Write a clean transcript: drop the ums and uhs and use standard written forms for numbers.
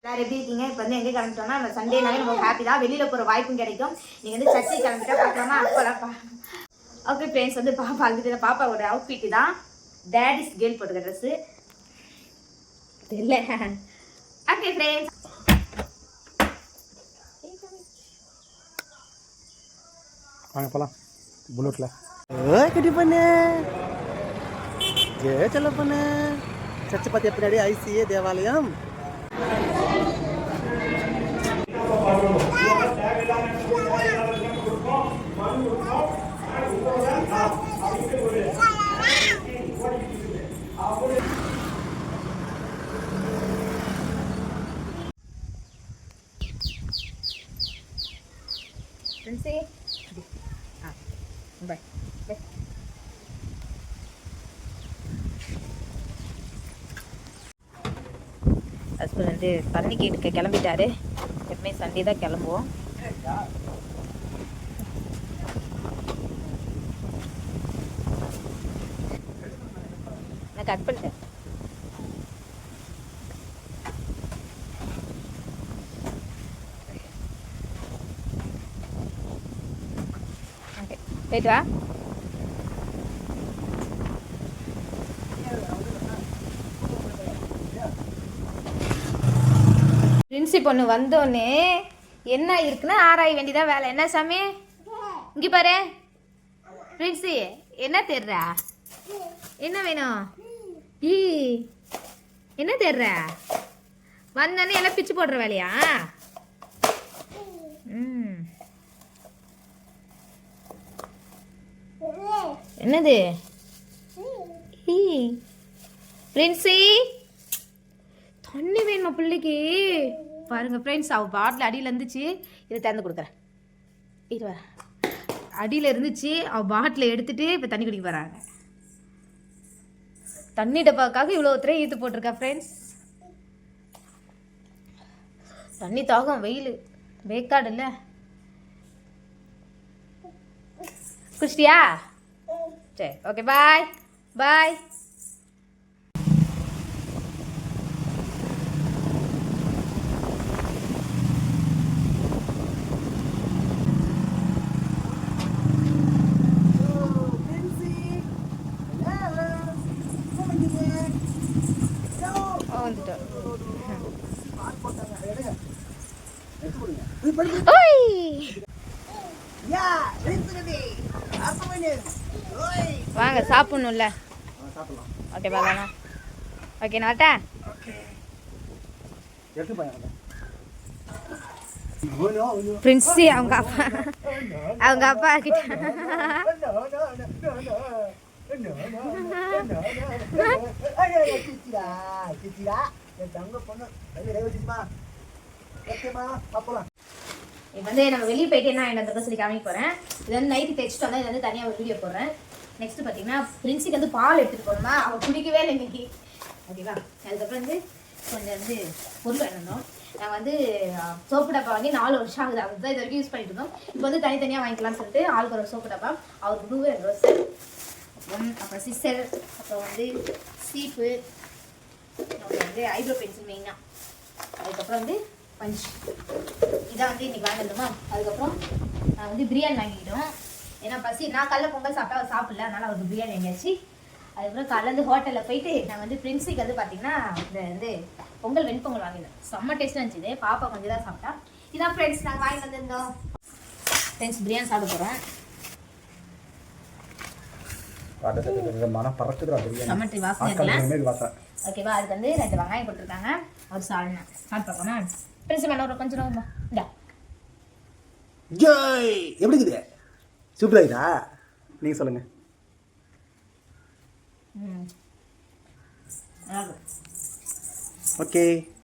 எல்லாரும் எப்படி இருக்கீங்க? இப்போ வந்து எங்கே கிளம்பிட்டோம்னா நம்ம சண்டேனாலே நமக்கு ஹாப்பி தான். வெளியில் போகிற வாய்ப்பும் கிடைக்கும். நீங்கள் வந்து சர்ச்சை கிளம்பிட்டா பார்க்கலாமா? அப்போலாம் ஓகே ஃப்ரெண்ட்ஸ், வந்து பாப்பா வந்துட்டு பாப்பாவோட அவுட்ஃபிட்டு தான் டேடிஸ் கேர்ள் போட்டுக்க ட்ரெஸ்ஸு இல்லை. ஓகே ஃப்ரெண்ட்ஸ், வாங்க போகலாம் புல்லட்டில். குட்டி பொண்ணு சொல்ல பொண்ணு சர்ச்சை பார்த்து பின்னாடி ஐசிஏ தேவாலயம். ஃப்ரெண்ட்ஸே பை பை. ஹஸ்பண்ட் வந்து தண்ணி கேட்டுக்க கிளம்பிட்டாரு. எப்பவுமே சண்டே தான் கிளம்புவோம். நான் கட் பண்ணிட்டேன். ஓகே போயிட்டு வா. பிரின்சி பொண்ணு வந்தோடனே என்ன இருக்குன்னா ஆராய வேண்டியதான் வேலை. என்ன சாமி இங்கே பாரு பிரின்சி, என்ன தேடுறா? என்ன வேணும்? ஈ என்ன தேடுற? வந்தோடனே எல்லாம் பிச்சு போடுற வேலையா? என்னது? ஈ பிரின்சி, தண்ணி வேணுமா பிள்ளைக்கு? பாருங்க ஃப்ரெண்ட்ஸ், அவள் பாட்டில் அடியில் இருந்துச்சு. இதை திறந்து கொடுக்குறேன். இது அடியில் இருந்துச்சு. அவள் பாட்டில் எடுத்துட்டு இப்போ தண்ணி குடிக்க போகிறாங்க. தண்ணி டப்பாக்காக இவ்வளோ ஒருத்தரே ஈத்து போட்டிருக்கா ஃப்ரெண்ட்ஸ். தண்ணி தாகம், வெயில், வேக்காடு இல்லை. குடிச்சிட்டியா? சரி, ஓகே, பாய் பாய். வாங்க சாப்பிடணும்ல. ஓகே பாருங்க. ஓகே நான் வரட்டேன். பிரின்சி அவங்க அப்பா கிட்ட இப்போ வந்து நம்ம வெளியே போயிட்டு என்ன என்ன சொல்லி காமிக்க போகிறேன். இது வந்து நைட்டு தைச்சிட்டு வந்தால் இது வந்து தனியாக ஒரு வீடியோ போடுறேன். நெக்ஸ்ட் பார்த்தீங்கன்னா பிரின்சிக்கு வந்து பால் எடுத்துகிட்டு போகணுமா, அவள் குடிக்கவே இல்லை இன்னைக்கு. ஓகேவா? அதுக்கப்புறம் வந்து கொஞ்சம் வந்து பொருள் வேணும். நாங்கள் வந்து சோப்பு டப்பா வாங்கி 4 வருஷம் ஆகுது. அது தான் இது வரைக்கும் யூஸ் பண்ணிட்டு இருந்தோம். இப்போ வந்து தனித்தனியாக வாங்கிக்கலாம்னு சொல்லிட்டு ஆளுக்கு ஒரு சோப்பு டப்பா. அவருக்கு ப்ளூ அண்ட் ரோஸு, அப்புறம் சிஸ்டர், அப்புறம் வந்து சீப்பு, அப்புறம் வந்து ஐப்ரோ பென்சில் மெயினாக, அதுக்கப்புறம் வந்து பஞ்ச். இதான் வந்து இன்னைக்கு வாங்கிருந்தோமா. அதுக்கப்புறம் நான் வந்து பிரியாணி வாங்கிக்கிட்டோம். ஏன்னா பசி, நான் காலைல பொங்கல் சாப்பிட்டா அவர் சாப்பிடல, அதனால அவருக்கு பிரியாணி வாங்கியாச்சு. அதுக்கப்புறம் காலைல வந்து ஹோட்டலில் போயிட்டு நான் வந்து பிரின்சிக்கு வந்து பார்த்தீங்கன்னா இந்த வந்து பொங்கல் வெண்பொங்கல் வாங்கினேன். செம்ம டேஸ்ட்டாக இருந்துச்சு. பாப்பா கொஞ்சம் தான் சாப்பிட்டா. இதான் ஃப்ரெண்ட்ஸ் நாங்கள் வாங்கி வந்திருந்தோம். ஃப்ரெண்ட்ஸ் பிரியாணி சாப்பிட போகிறோம். ஓகேவா? அதுக்கு வந்து 2 வெங்காயம் போட்டிருக்காங்க. அவர் சால்னா சாப்பிட்டு பார்க்கணும்னா பிரின்சி மேலே ஒரு கொஞ்சம் ரொம்ப இந்தா. ஜாய் எப்படி இருக்குது? சூப்பராக இதா? நீங்கள் சொல்லுங்கள். ஓகே